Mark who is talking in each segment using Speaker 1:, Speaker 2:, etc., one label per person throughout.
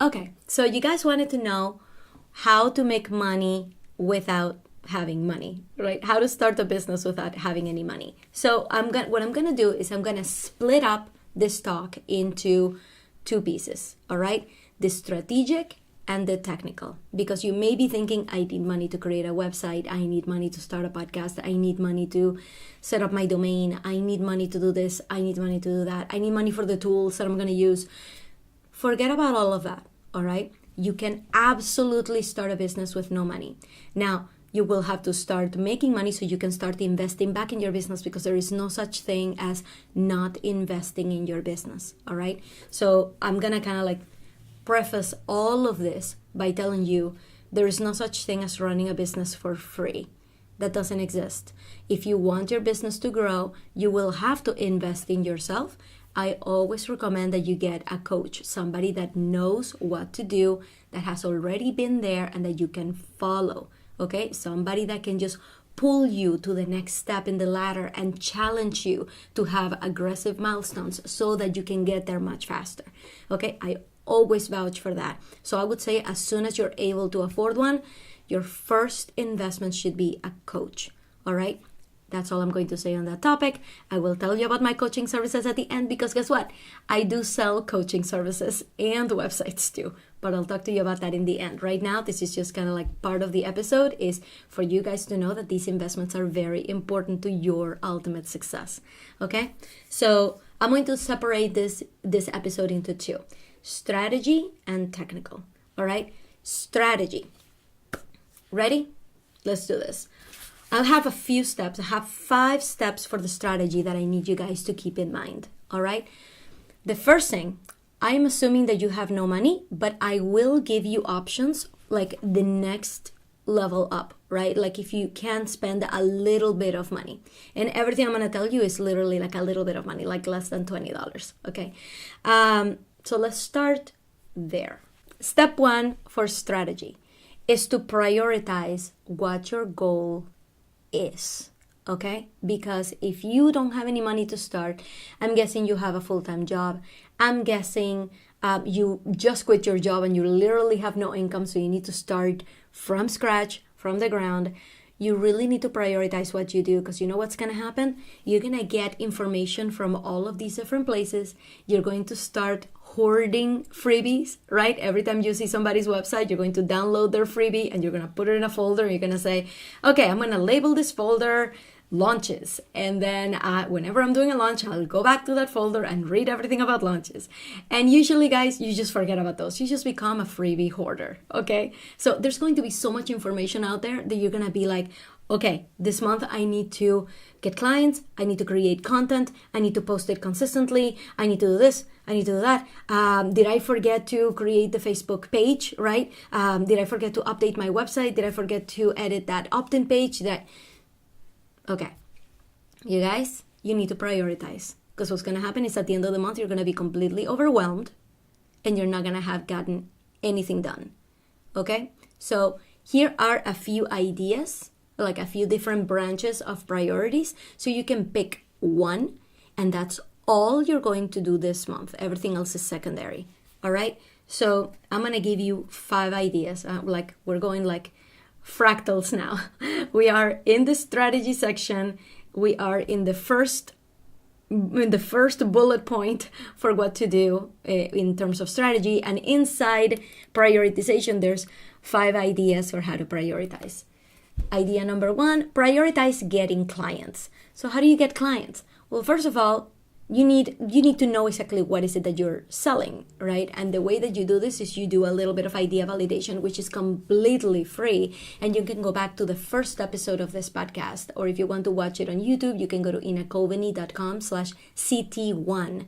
Speaker 1: Okay, so you guys wanted to know how to make money without having money, right? How to start a business without having any money. So what I'm gonna do is I'm gonna split up this talk into two pieces, all right? The strategic and the technical, because you may be thinking, I need money to create a website, I need money to start a podcast, I need money to set up my domain, I need money to do this, I need money to do that, I need money for the tools that I'm gonna use. Forget about all of that, all right? You can absolutely start a business with no money. Now, you will have to start making money so you can start investing back in your business, because there is no such thing as not investing in your business, all right? So I'm gonna kind of like preface all of this by telling you there is no such thing as running a business for free. That doesn't exist. If you want your business to grow, you will have to invest in yourself. I always recommend that you get a coach, somebody that knows what to do, that has already been there and that you can follow, okay? Somebody that can just pull you to the next step in the ladder and challenge you to have aggressive milestones so that you can get there much faster, okay? I always vouch for that. So I would say as soon as you're able to afford one, your first investment should be a coach, all right? That's all I'm going to say on that topic. I will tell you about my coaching services at the end, because guess what? I do sell coaching services and websites too, but I'll talk to you about that in the end. Right now, this is just kind of like part of the episode is for you guys to know that these investments are very important to your ultimate success, okay? So I'm going to separate this episode into two. Strategy and technical, all right? Strategy. Ready? Let's do this. I'll have a few steps. I have 5 steps for the strategy that I need you guys to keep in mind, all right? The first thing, I'm assuming that you have no money, but I will give you options like the next level up, right? Like if you can spend a little bit of money. And everything I'm going to tell you is literally like a little bit of money, like less than $20, okay? So let's start there. Step 1 for strategy is to prioritize what your goal is, okay? Because if you don't have any money to start, I'm guessing you have a full-time job. I'm guessing you just quit your job and you literally have no income, so you need to start from scratch, from the ground. You really need to prioritize what you do, because you know what's going to happen? You're going to get information from all of these different places. You're going to start hoarding freebies, right? Every time you see somebody's website, you're going to download their freebie and you're going to put it in a folder. You're going to say, okay, I'm going to label this folder launches. And then whenever I'm doing a launch, I'll go back to that folder and read everything about launches. And usually, guys, you just forget about those. You just become a freebie hoarder, okay? So there's going to be so much information out there that you're going to be like, okay, this month I need to get clients, I need to create content, I need to post it consistently, I need to do this, I need to do that. Did I forget to create the Facebook page, right? Did I forget to update my website? Did I forget to edit that opt-in page? Okay, you guys, you need to prioritize, because what's going to happen is at the end of the month, you're going to be completely overwhelmed and you're not going to have gotten anything done, okay? So here are a few ideas, like a few different branches of priorities, so you can pick one, and that's all you're going to do this month. Everything else is secondary, all right? So I'm going to give you 5 ideas, like we're going like fractals now. We are in the strategy section. We are in the first bullet point for what to do in terms of strategy, and inside prioritization there's 5 ideas for how to prioritize. Idea number 1, prioritize getting clients. So how do you get clients? Well, first of all, you need to know exactly what is it that you're selling, right? And the way that you do this is you do a little bit of idea validation, which is completely free. And you can go back to the first episode of this podcast, or if you want to watch it on YouTube, you can go to inacoveney.com/CT1,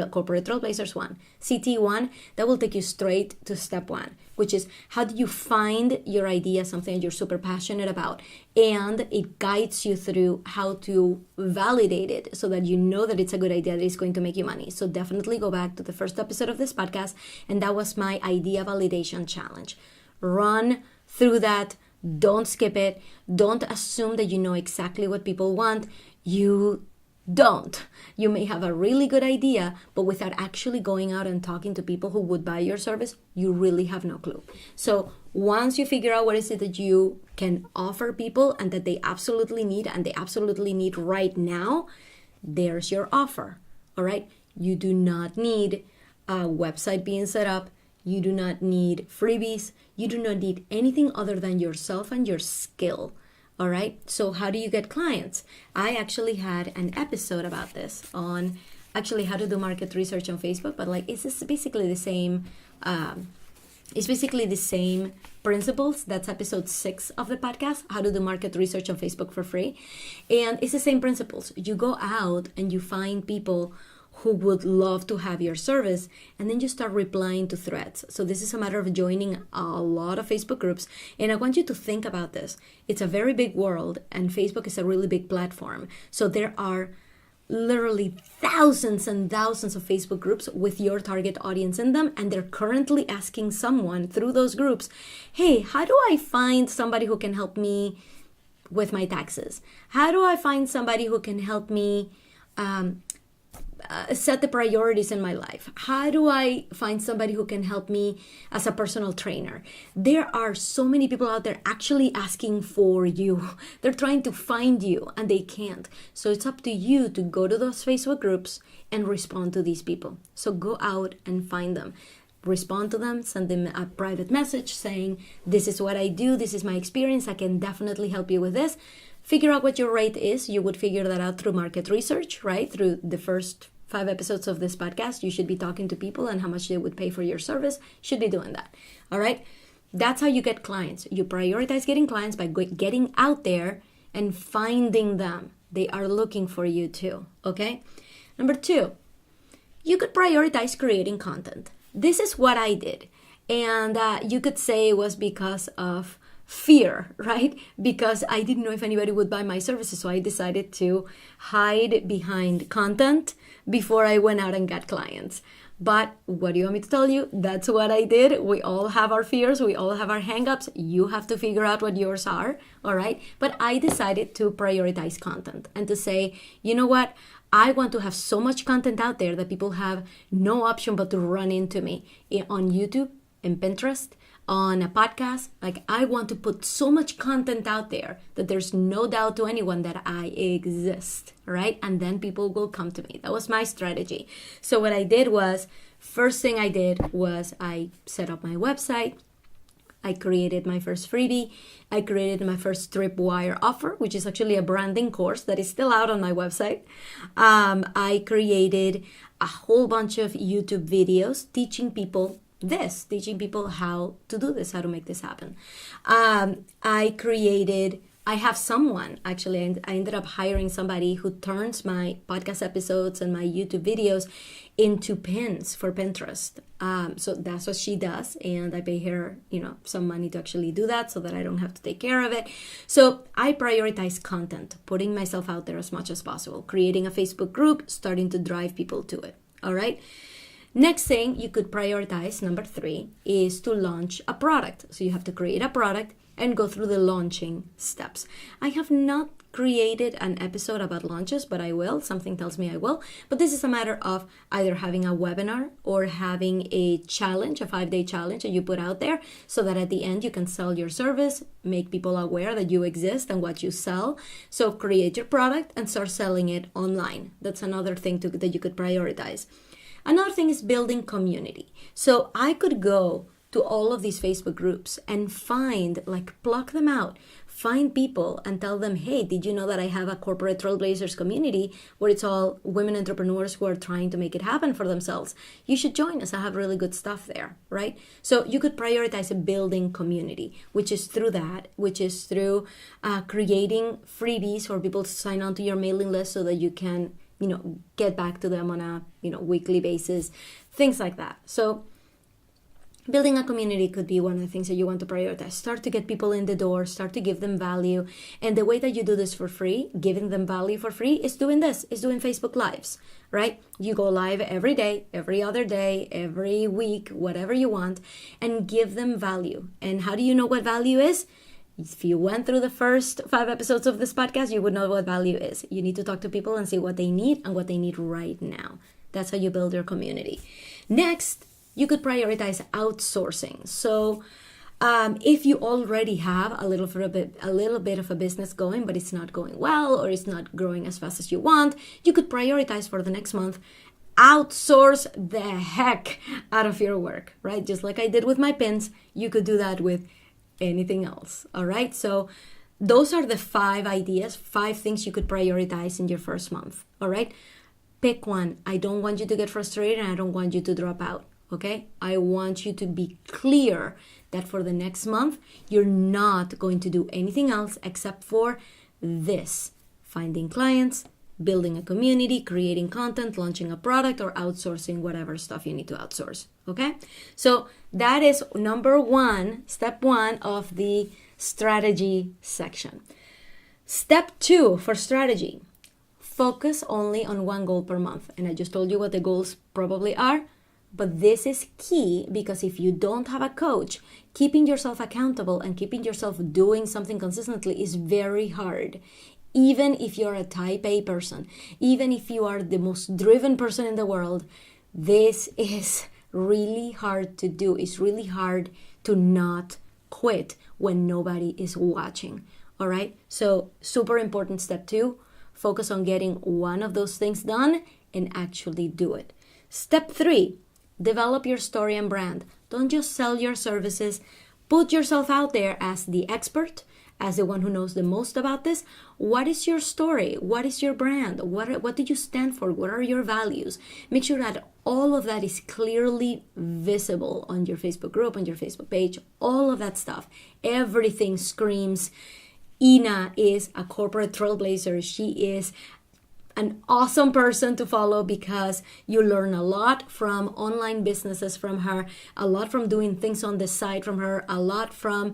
Speaker 1: Corporate Trailblazers 1, CT1. That will take you straight to step 1, which is how do you find your idea, something that you're super passionate about, and it guides you through how to validate it so that you know that it's a good idea, that it's going to make you money. So definitely go back to the first episode of this podcast, and that was my idea validation challenge. Run through that. Don't skip it. Don't assume that you know exactly what people want. You don't. You may have a really good idea, but without actually going out and talking to people who would buy your service, you really have no clue. So once you figure out what is it that you can offer people and that they absolutely need, and they absolutely need right now, there's your offer. All right. You do not need a website being set up. You do not need freebies. You do not need anything other than yourself and your skill. All right. So how do you get clients? I actually had an episode about this on actually how to do market research on Facebook, but like it's basically the same. It's basically the same principles. That's episode 6 of the podcast, how to do market research on Facebook for free. And it's the same principles. You go out and you find people who would love to have your service, and then you start replying to threads. So this is a matter of joining a lot of Facebook groups. And I want you to think about this. It's a very big world, and Facebook is a really big platform. So there are literally thousands and thousands of Facebook groups with your target audience in them, and they're currently asking someone through those groups, hey, how do I find somebody who can help me with my taxes? How do I find somebody who can help me set the priorities in my life? How do I find somebody who can help me as a personal trainer? There are so many people out there actually asking for you. They're trying to find you and they can't. So it's up to you to go to those Facebook groups and respond to these people. So go out and find them. Respond to them, send them a private message saying, this is what I do, this is my experience, I can definitely help you with this. Figure out what your rate is. You would figure that out through market research, right? Through the first 5 episodes of this podcast, you should be talking to people and how much they would pay for your service. Should be doing that. All right. That's how you get clients. You prioritize getting clients by getting out there and finding them. They are looking for you too. Okay. Number 2, you could prioritize creating content. This is what I did. And you could say it was because of fear, right? Because I didn't know if anybody would buy my services. So I decided to hide behind content before I went out and got clients. But what do you want me to tell you? That's what I did. We all have our fears. We all have our hangups. You have to figure out what yours are. All right. But I decided to prioritize content and to say, you know what? I want to have so much content out there that people have no option but to run into me on YouTube and Pinterest, on a podcast. Like, I want to put so much content out there that there's no doubt to anyone that I exist, right? And then people will come to me. That was my strategy. So what I did was, first thing I did was I set up my website. I created my first freebie. I created my first tripwire offer, which is actually a branding course that is still out on my website. I created a whole bunch of YouTube videos teaching people how to do this, how to make this happen. I have someone, actually, I ended up hiring somebody who turns my podcast episodes and my YouTube videos into pins for Pinterest. So that's what she does. And I pay her, some money to actually do that so that I don't have to take care of it. So I prioritize content, putting myself out there as much as possible, creating a Facebook group, starting to drive people to it. All right. Next thing you could prioritize, number 3, is to launch a product. So you have to create a product and go through the launching steps. I have not created an episode about launches, but I will. Something tells me I will. But this is a matter of either having a webinar or having a challenge, a 5-day challenge that you put out there so that at the end you can sell your service, make people aware that you exist and what you sell. So create your product and start selling it online. That's another thing that you could prioritize. Another thing is building community. So I could go to all of these Facebook groups and pluck them out, find people and tell them, hey, did you know that I have a corporate Trailblazers community where it's all women entrepreneurs who are trying to make it happen for themselves? You should join us. I have really good stuff there, right? So you could prioritize a building community, which is through creating freebies for people to sign on to your mailing list so that you can get back to them on a, weekly basis, things like that. So building a community could be one of the things that you want to prioritize. Start to get people in the door, start to give them value. And the way that you do this for free, giving them value for free, is doing Facebook Lives, right? You go live every day, every other day, every week, whatever you want, and give them value. And how do you know what value is? If you went through the first 5 episodes of this podcast, you would know what value is. You need to talk to people and see what they need and what they need right now. That's how you build your community. Next, you could prioritize outsourcing. So if you already have a little bit of a business going, but it's not going well or it's not growing as fast as you want, you could prioritize for the next month, outsource the heck out of your work, right? Just like I did with my pins, you could do that with anything else. All right. So those are the 5 ideas, 5 things you could prioritize in your first month. All right. Pick one. I don't want you to get frustrated and I don't want you to drop out. Okay. I want you to be clear that for the next month, you're not going to do anything else except for this: finding clients, building a community, creating content, launching a product, or outsourcing whatever stuff you need to outsource. Okay? So that is step 1 of the strategy section. Step 2 for strategy: focus only on one goal per month. And I just told you what the goals probably are, but this is key because if you don't have a coach, keeping yourself accountable and keeping yourself doing something consistently is very hard. Even if you're a type A person, even if you are the most driven person in the world, this is really hard to do. It's really hard to not quit when nobody is watching. All right. So super important step 2, focus on getting one of those things done and actually do it. Step 3, develop your story and brand. Don't just sell your services. Put yourself out there as the expert, as the one who knows the most about this. What is your story? What is your brand? What do you stand for? What are your values? Make sure that all of that is clearly visible on your Facebook group, on your Facebook page, all of that stuff. Everything screams, Ina is a corporate trailblazer. She is an awesome person to follow because you learn a lot from online businesses from her, a lot from doing things on the side from her, a lot from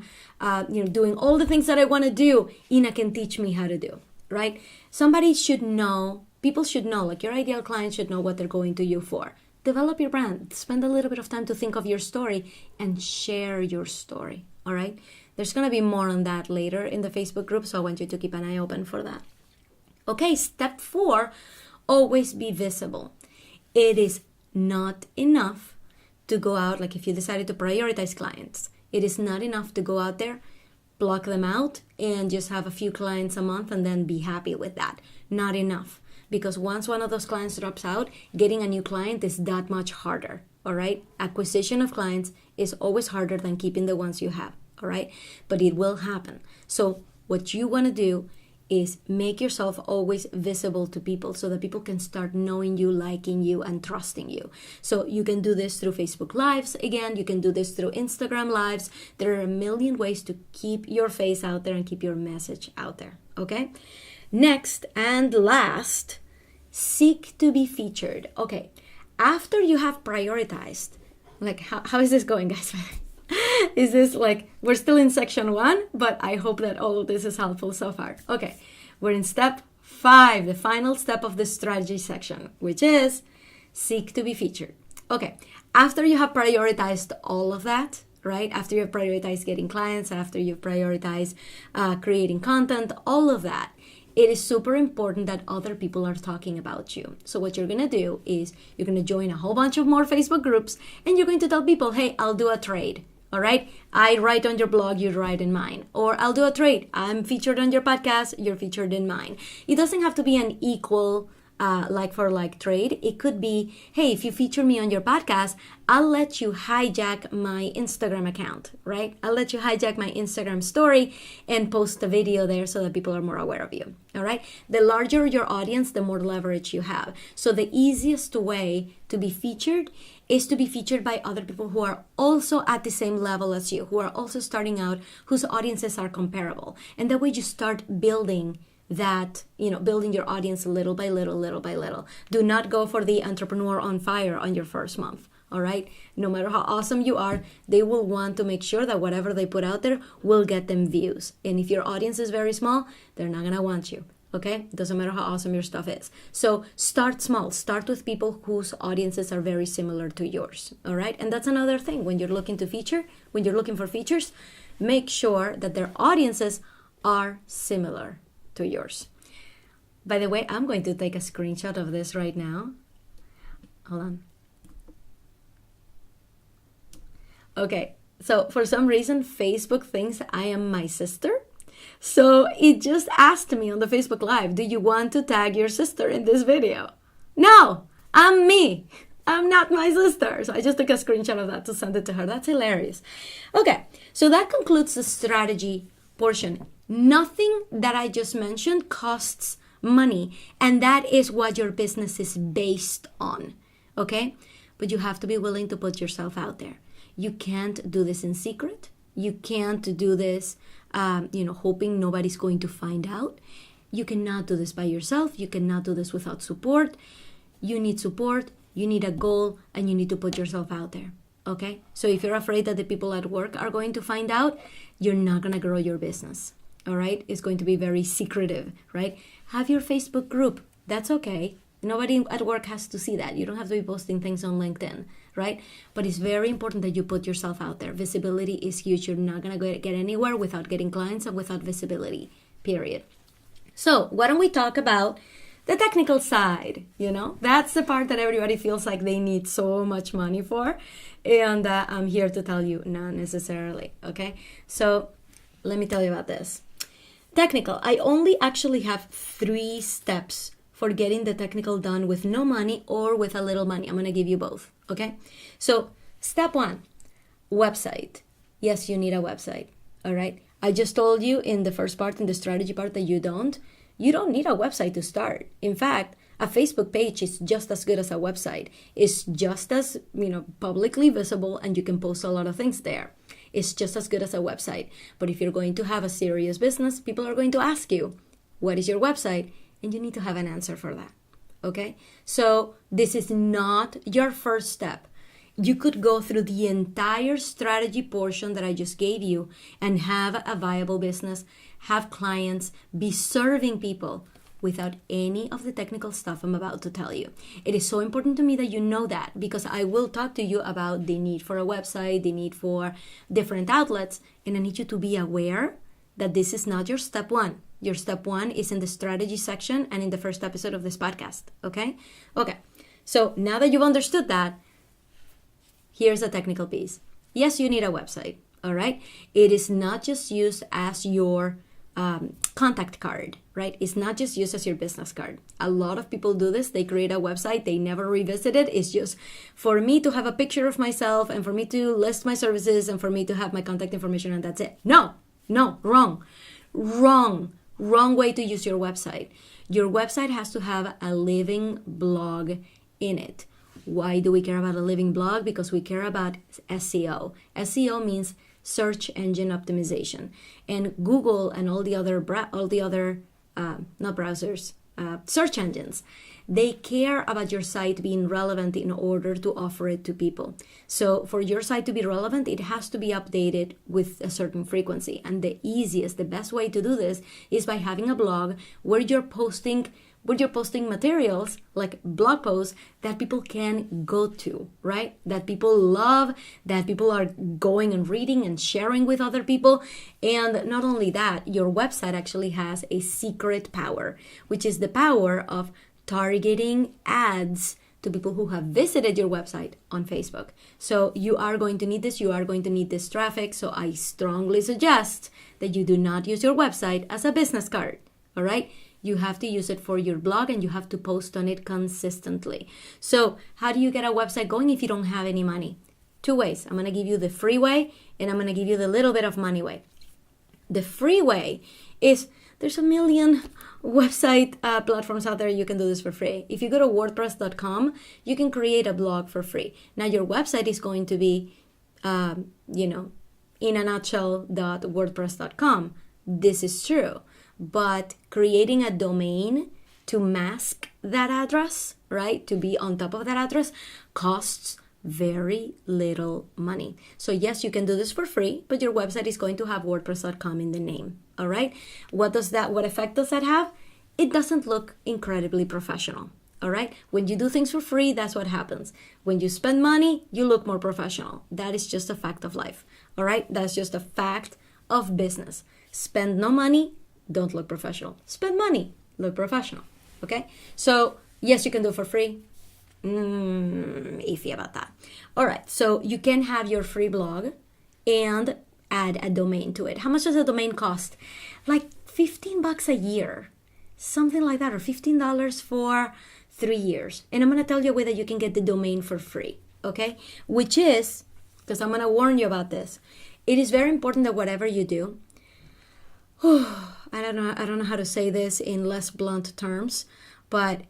Speaker 1: doing all the things that I want to do. Ina can teach me how to do, right? Somebody should know, people should know, like your ideal client should know what they're going to you for. Develop your brand. Spend a little bit of time to think of your story and share your story, all right? There's going to be more on that later in the Facebook group, so I want you to keep an eye open for that. Okay, step 4, always be visible. It is not enough to go out, like if you decided to prioritize clients, it is not enough to go out there, block them out, and just have a few clients a month and then be happy with that. Not enough. Because once one of those clients drops out, getting a new client is that much harder, all right? Acquisition of clients is always harder than keeping the ones you have, all right? But it will happen. So what you want to do is make yourself always visible to people so that people can start knowing you, liking you, and trusting you. So you can do this through Facebook Lives. Again, you can do this through Instagram Lives. There are a million ways to keep your face out there and keep your message out there, okay? Next and last, seek to be featured. Okay, after you have prioritized, like how is this going, guys? Is this like, we're still in section 1, but I hope that all of this is helpful so far. Okay, we're in step 5, the final step of the strategy section, which is seek to be featured. Okay, after you have prioritized all of that, right? After you've prioritized getting clients, after you've prioritized creating content, all of that, it is super important that other people are talking about you. So what you're going to do is you're going to join a whole bunch of more Facebook groups and you're going to tell people, hey, I'll do a trade. All right. I write on your blog, you write in mine. Or I'll do a trade. I'm featured on your podcast, you're featured in mine. It doesn't have to be an equal like for like trade. It could be, hey, if you feature me on your podcast, I'll let you hijack my Instagram account, right? I'll let you hijack my Instagram story and post a video there so that people are more aware of you, all right? The larger your audience, the more leverage you have. So the easiest way to be featured is to be featured by other people who are also at the same level as you, who are also starting out, whose audiences are comparable. And that way you start building that, building your audience little by little, little by little. Do not go for the entrepreneur on fire on your first month, all right? No matter how awesome you are, they will want to make sure that whatever they put out there will get them views. And if your audience is very small, they're not gonna want you, okay? It doesn't matter how awesome your stuff is. So start small. Start with people whose audiences are very similar to yours, all right? And that's another thing. When you're looking for features, make sure that their audiences are similar to yours. By the way, I'm going to take a screenshot of this right now. Hold on. Okay, so for some reason, Facebook thinks I am my sister. So it just asked me on the Facebook Live, do you want to tag your sister in this video? No, I'm me. I'm not my sister. So I just took a screenshot of that to send it to her. That's hilarious. Okay, so that concludes the strategy portion. Nothing that I just mentioned costs money, and that is what your business is based on, okay? But you have to be willing to put yourself out there. You can't do this in secret. You can't do this, hoping nobody's going to find out. You cannot do this by yourself. You cannot do this without support. You need support. You need a goal, and you need to put yourself out there, okay? So if you're afraid that the people at work are going to find out, you're not going to grow your business, all right? It's going to be very secretive, right? Have your Facebook group. That's okay. Nobody at work has to see that. You don't have to be posting things on LinkedIn, right? But it's very important that you put yourself out there. Visibility is huge. You're not going to get anywhere without getting clients and without visibility, period. So why don't we talk about the technical side? That's the part that everybody feels like they need so much money for. And I'm here to tell you, not necessarily, okay? So let me tell you about this. Technical. I only actually have 3 steps for getting the technical done with no money or with a little money. I'm going to give you both, okay? So step 1, website. Yes, you need a website, all right? I just told you in the first part, in the strategy part, that you don't need a website to start. In fact, a Facebook page is just as good as a website. It's just as, publicly visible, and you can post a lot of things there. It's just as good as a website. But if you're going to have a serious business, people are going to ask you, what is your website? And you need to have an answer for that, okay? So this is not your first step. You could go through the entire strategy portion that I just gave you and have a viable business, have clients, be serving people without any of the technical stuff I'm about to tell you. It is so important to me that you know that, because I will talk to you about the need for a website, the need for different outlets, and I need you to be aware that this is not your step 1. Your step 1 is in the strategy section and in the first episode of this podcast, okay? Okay, so now that you've understood that, here's the technical piece. Yes, you need a website, all right? It is not just used as your contact card, right? It's not just used as your business card. A lot of people do this. They create a website. They never revisit it. It's just for me to have a picture of myself and for me to list my services and for me to have my contact information, and that's it. No, wrong way to use your website. Your website has to have a living blog in it. Why do we care about a living blog? Because we care about SEO. SEO means search engine optimization, and Google and all the other search engines, they care about your site being relevant in order to offer it to people. So for your site to be relevant, it has to be updated with a certain frequency, and the best way to do this is by having a blog where you're posting materials like blog posts that people can go to, right? That people love, that people are going and reading and sharing with other people. And not only that, your website actually has a secret power, which is the power of targeting ads to people who have visited your website on Facebook. So you are going to need this. You are going to need this traffic. So I strongly suggest that you do not use your website as a business card, all right? You have to use it for your blog, and you have to post on it consistently. So how do you get a website going if you don't have any money? 2 ways. I'm going to give you the free way, and I'm going to give you the little bit of money way. The free way is, there's a million website platforms out there. You can do this for free. If you go to wordpress.com, you can create a blog for free. Now your website is going to be, in a nutshell.wordpress.com. This is true. But creating a domain to mask that address, right, to be on top of that address, costs very little money. So yes, you can do this for free, but your website is going to have wordpress.com in the name, all right? What effect does that have? It doesn't look incredibly professional, all right? When you do things for free, that's what happens. When you spend money, you look more professional. That is just a fact of life, all right? That's just a fact of business. Spend no money, don't look professional. Spend money, look professional. Okay? So, yes, you can do it for free. Iffy about that. All right, so you can have your free blog and add a domain to it. How much does a domain cost? Like $15 a year, something like that, or $15 for 3 years. And I'm going to tell you a way that you can get the domain for free, okay? Which is, because I'm going to warn you about this, it is very important that whatever you do, I don't know how to say this in less blunt terms, but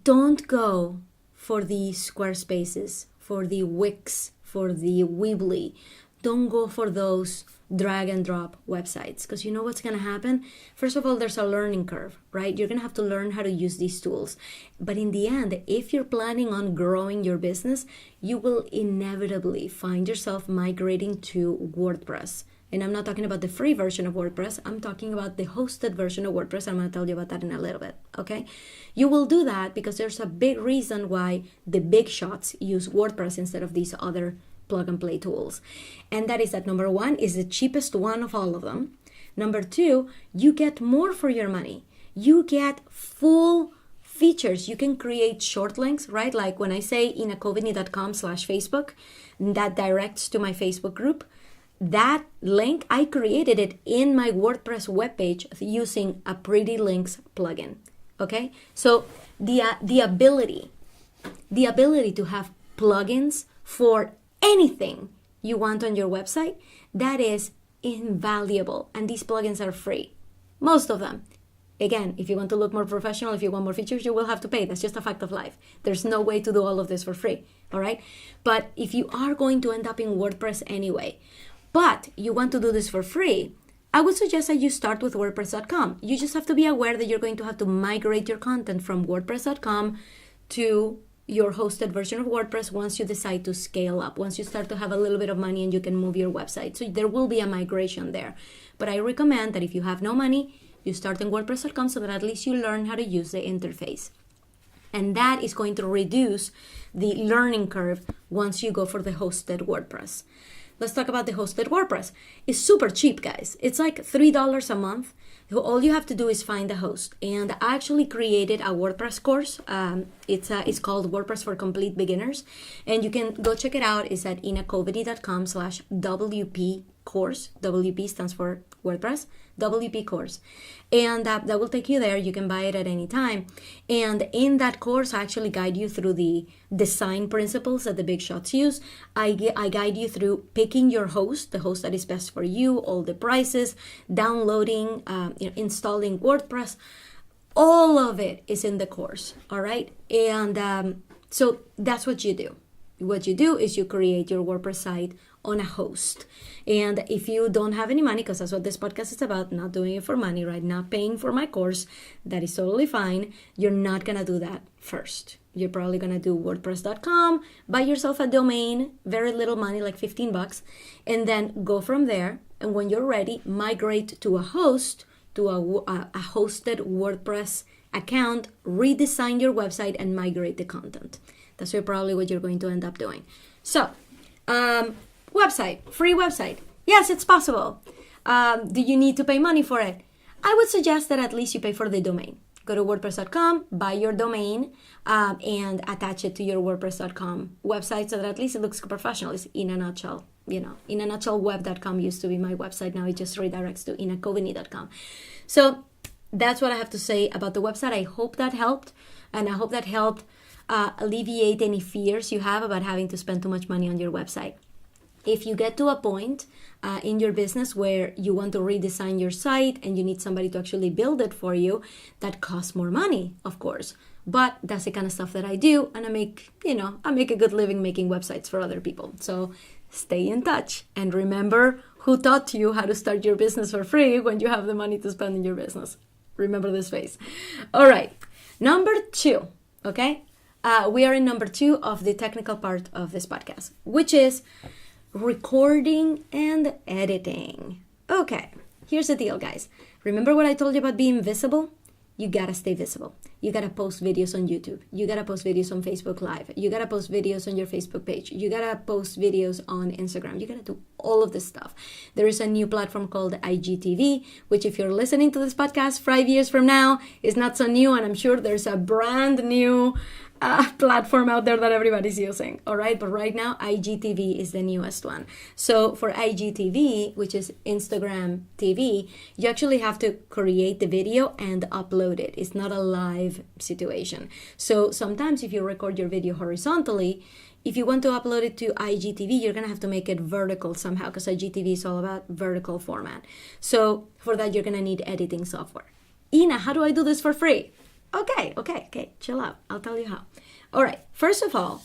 Speaker 1: don't go for the Squarespaces, for the Wix, for the Weebly. Don't go for those drag and drop websites, because you know what's going to happen? First of all, there's a learning curve, right? You're going to have to learn how to use these tools. But in the end, if you're planning on growing your business, you will inevitably find yourself migrating to WordPress. And I'm not talking about the free version of WordPress. I'm talking about the hosted version of WordPress. I'm going to tell you about that in a little bit, okay? You will do that because there's a big reason why the big shots use WordPress instead of these other plug and play tools. And that is that number one is the cheapest one of all of them. Number two, you get more for your money. You get full features. You can create short links, right? Like when I say inacovidney.com/Facebook, that directs to my Facebook group. That link, I created it in my WordPress webpage using a Pretty Links plugin. Okay, so the ability to have plugins for anything you want on your website, that is invaluable. And these plugins are free, most of them. Again, if you want to look more professional, if you want more features, you will have to pay. That's just a fact of life. There's no way to do all of this for free, all right? But if you are going to end up in WordPress anyway, but you want to do this for free, I would suggest that you start with WordPress.com. You just have to be aware that you're going to have to migrate your content from WordPress.com to your hosted version of WordPress once you decide to scale up, once you start to have a little bit of money and you can move your website. So there will be a migration there. But I recommend that if you have no money, you start on WordPress.com so that at least you learn how to use the interface. And that is going to reduce the learning curve once you go for the hosted WordPress. Let's talk about the hosted WordPress. It's super cheap, guys. It's like $3 a month. All you have to do is find a host. And I actually created a WordPress course. It's called WordPress for Complete Beginners. And you can go check it out. It's at inacovidney.com/WP course. WP stands for WordPress. WP course. And that will take you there. You can buy it at any time. And in that course, I actually guide you through the design principles that the big shots use. I guide you through picking your host, the host that is best for you, all the prices, downloading, installing WordPress. All of it is in the course, all right? And so that's what you do. What you do is you create your WordPress site on a host. And if you don't have any money, because that's what this podcast is about, not doing it for money, right? Not paying for my course, that is totally fine. You're not going to do that first. You're probably going to do WordPress.com, buy yourself a domain, very little money, like $15, and then go from there. And when you're ready, migrate to a host, to a hosted WordPress account, redesign your website, and migrate the content. That's probably what you're going to end up doing. So, website, free website. Yes, it's possible. Do you need to pay money for it? I would suggest that at least you pay for the domain. Go to WordPress.com, buy your domain, and attach it to your WordPress.com website so that at least it looks professional. It's in a nutshell. In a nutshell, web.com used to be my website. Now it just redirects to inacovidney.com. So that's what I have to say about the website. I hope that helped, and I hope that helped alleviate any fears you have about having to spend too much money on your website. If you get to a point in your business where you want to redesign your site and you need somebody to actually build it for you, that costs more money, of course. But that's the kind of stuff that I do, and I make a good living making websites for other people. So stay in touch and remember who taught you how to start your business for free when you have the money to spend in your business. Remember this phrase. All right, number 2, okay? We are in number 2 of the technical part of this podcast, which is recording and editing. Okay, here's the deal, guys. Remember what I told you about being visible? you gotta stay visible. You gotta post videos on YouTube. You gotta post videos on Facebook Live. You gotta post videos on your Facebook page. You gotta post videos on Instagram. You gotta do all of this stuff. There is a new platform called IGTV, which if you're listening to this podcast 5 years from now, is not so new, and I'm sure there's a brand new platform out there that everybody's using, all right? But right now, IGTV is the newest one. So for IGTV, which is Instagram TV, you actually have to create the video and upload it. It's not a live situation. So sometimes if you record your video horizontally, if you want to upload it to IGTV, you're going to have to make it vertical somehow, because IGTV is all about vertical format. So for that, you're going to need editing software. Ina, how do I do this for free? Okay, chill out. I'll tell you how. All right, first of all,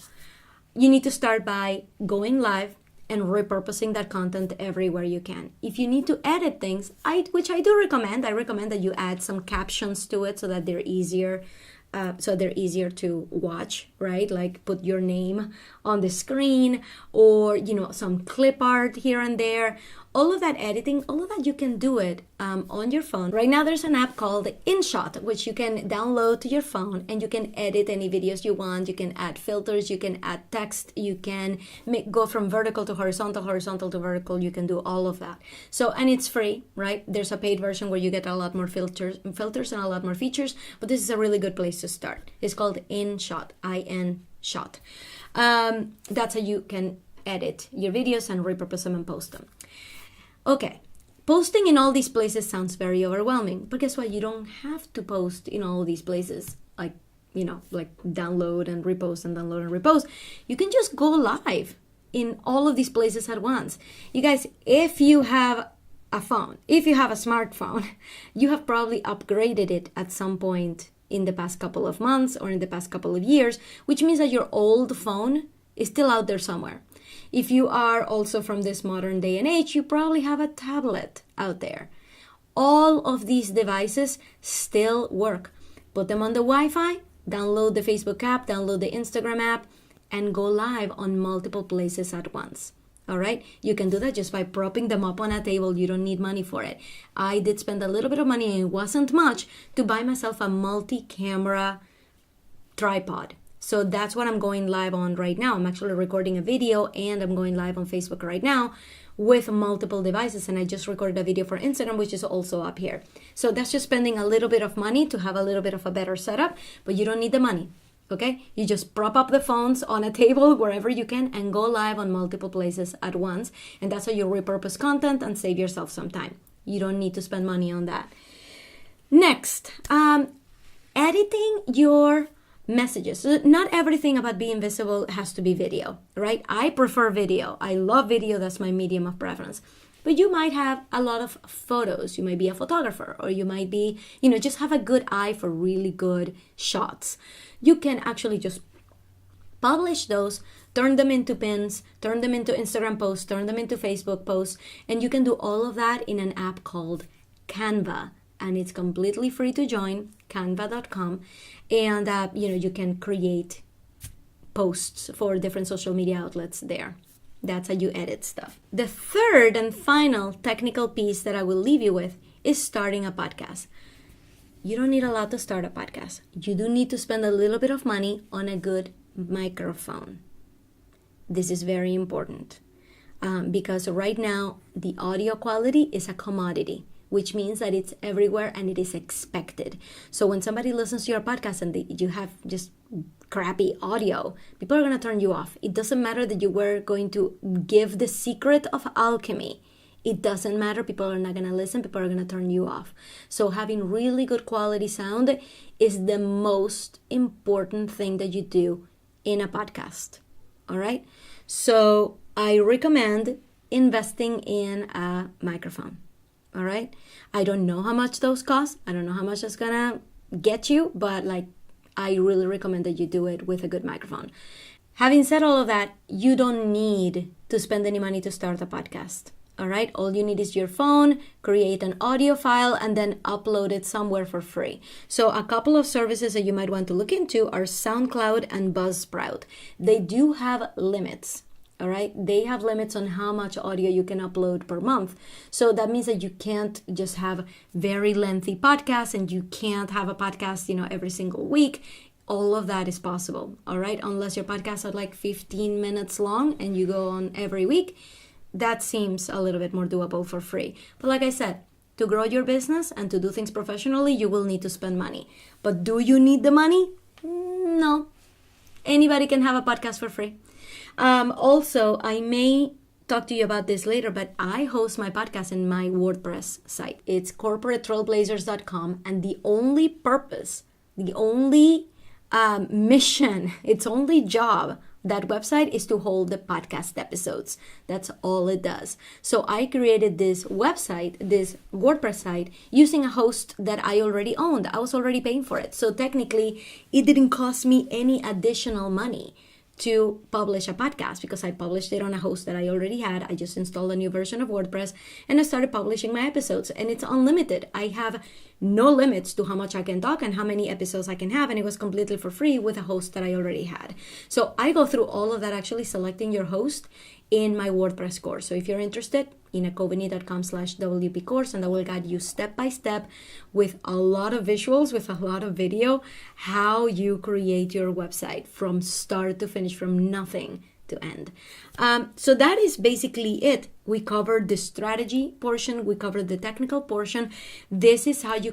Speaker 1: you need to start by going live and repurposing that content everywhere you can. If you need to edit things, which I do recommend, I recommend that you add some captions to it so that they're easier to watch, right? Like put your name on the screen, or some clip art here and there. All of that editing, all of that, you can do it on your phone. Right now there's an app called InShot, which you can download to your phone, and you can edit any videos you want. You can add filters, you can add text, you can go from vertical to horizontal, horizontal to vertical. You can do all of that. So, and it's free, right? There's a paid version where you get a lot more filters and a lot more features, but this is a really good place to start. It's called InShot, InShot. That's how you can edit your videos and repurpose them and post them. Okay, posting in all these places sounds very overwhelming, but guess what? You don't have to post in all these places, like download and repost and download and repost. You can just go live in all of these places at once. You guys, if you have a phone, if you have a smartphone, you have probably upgraded it at some point in the past couple of months or in the past couple of years, which means that your old phone is still out there somewhere. If you are also from this modern day and age, you probably have a tablet out there. All of these devices still work. Put them on the Wi-Fi, download the Facebook app, download the Instagram app, and go live on multiple places at once. All right? You can do that just by propping them up on a table. You don't need money for it. I did spend a little bit of money, and it wasn't much, to buy myself a multi-camera tripod. So that's what I'm going live on right now. I'm actually recording a video, and I'm going live on Facebook right now with multiple devices. And I just recorded a video for Instagram, which is also up here. So that's just spending a little bit of money to have a little bit of a better setup, but you don't need the money, okay? You just prop up the phones on a table wherever you can and go live on multiple places at once. And that's how you repurpose content and save yourself some time. You don't need to spend money on that. Next, editing your messages. So not everything about being visible has to be video, right? I prefer video. I love video. That's my medium of preference. But you might have a lot of photos. You might be a photographer, or you might be, just have a good eye for really good shots. You can actually just publish those, turn them into pins, turn them into Instagram posts, turn them into Facebook posts, and you can do all of that in an app called Canva. And it's completely free to join, canva.com. And, you can create posts for different social media outlets there. That's how you edit stuff. The third and final technical piece that I will leave you with is starting a podcast. You don't need a lot to start a podcast. You do need to spend a little bit of money on a good microphone. This is very important because right now the audio quality is a commodity, which means that it's everywhere and it is expected. So when somebody listens to your podcast and you have just crappy audio, people are going to turn you off. It doesn't matter that you were going to give the secret of alchemy. It doesn't matter. People are not going to listen. People are going to turn you off. So having really good quality sound is the most important thing that you do in a podcast. All right? So I recommend investing in a microphone. All right. I don't know how much those cost. I don't know how much it's gonna get you, but I really recommend that you do it with a good microphone. Having said all of that, you don't need to spend any money to start a podcast. All right. All you need is your phone, create an audio file, and then upload it somewhere for free. So a couple of services that you might want to look into are SoundCloud and Buzzsprout. They do have limits. All right. They have limits on how much audio you can upload per month. So that means that you can't just have very lengthy podcasts, and you can't have a podcast, every single week. All of that is possible. All right. Unless your podcasts are like 15 minutes long and you go on every week, that seems a little bit more doable for free. But like I said, to grow your business and to do things professionally, you will need to spend money. But do you need the money? No. Anybody can have a podcast for free. Also, I may talk to you about this later, but I host my podcast in my WordPress site. It's corporatetrailblazers.com, and the only purpose, the only mission, its only job, that website is to hold the podcast episodes. That's all it does. So I created this website, this WordPress site, using a host that I already owned. I was already paying for it. So technically, it didn't cost me any additional money to publish a podcast, because I published it on a host that I already had. I just installed a new version of WordPress and I started publishing my episodes, and it's unlimited. I have no limits to how much I can talk and how many episodes I can have, and it was completely for free with a host that I already had. So I go through all of that, actually selecting your host, in my WordPress course. So if you're interested, inakovany.com/WP course, and I will guide you step by step with a lot of visuals, with a lot of video, how you create your website from start to finish, from nothing to end. So that is basically it. We covered the strategy portion. We covered the technical portion. This is how you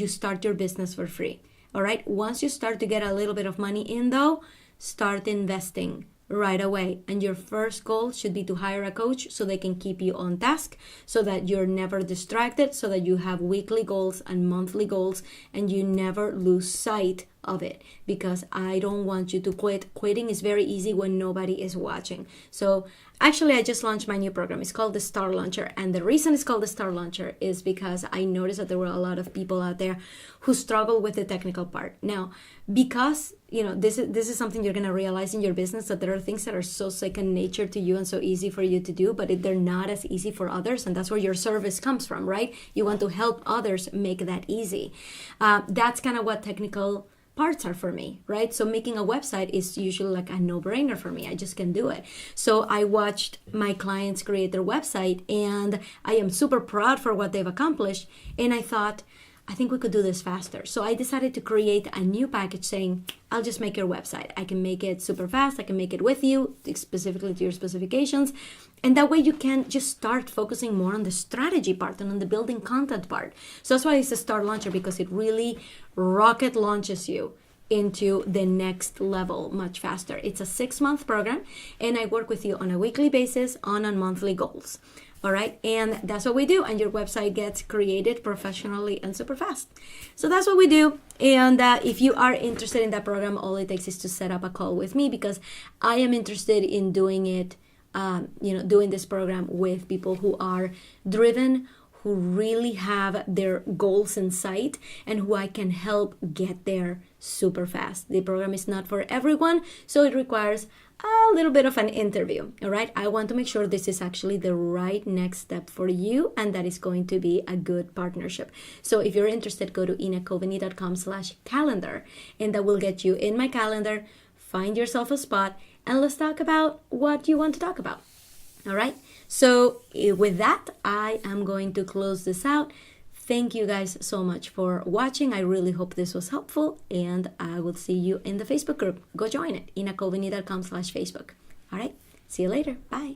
Speaker 1: start your business for free. All right. Once you start to get a little bit of money in, though, start investing right away. And your first goal should be to hire a coach so they can keep you on task, so that you're never distracted, so that you have weekly goals and monthly goals, and you never lose sight of it, because I don't want you to quit. Quitting is very easy when nobody is watching. So actually, I just launched my new program. It's called the Star Launcher. And the reason it's called the Star Launcher is because I noticed that there were a lot of people out there who struggle with the technical part. Now, because this is something you're going to realize in your business, that there are things that are so second nature to you and so easy for you to do, but they're not as easy for others. And that's where your service comes from, right? You want to help others make that easy. That's kind of what technical parts are for me, right? So making a website is usually like a no-brainer for me. I just can do it. So I watched my clients create their website, and I am super proud for what they've accomplished. And I thought, I think we could do this faster. So I decided to create a new package saying, I'll just make your website. I can make it super fast. I can make it with you, specifically to your specifications. And that way you can just start focusing more on the strategy part and on the building content part. So that's why it's a Star Launcher, because it really rocket launches you into the next level much faster. It's a 6-month program, and I work with you on a weekly basis on monthly goals. All right. And that's what we do. And your website gets created professionally and super fast. So that's what we do. And if you are interested in that program, all it takes is to set up a call with me, because I am interested in doing it, doing this program with people who are driven, who really have their goals in sight, and who I can help get there super fast. The program is not for everyone, so it requires a little bit of an interview. All right. I want to make sure this is actually the right next step for you, and that is going to be a good partnership. So if you're interested, go to inakovany.com/calendar, and that will get you in my calendar. Find yourself a spot, and let's talk about what you want to talk about. All right. So with that, I am going to close this out. Thank you guys so much for watching. I really hope this was helpful, and I will see you in the Facebook group. Go join it, inakovany.com/Facebook. All right. See you later. Bye.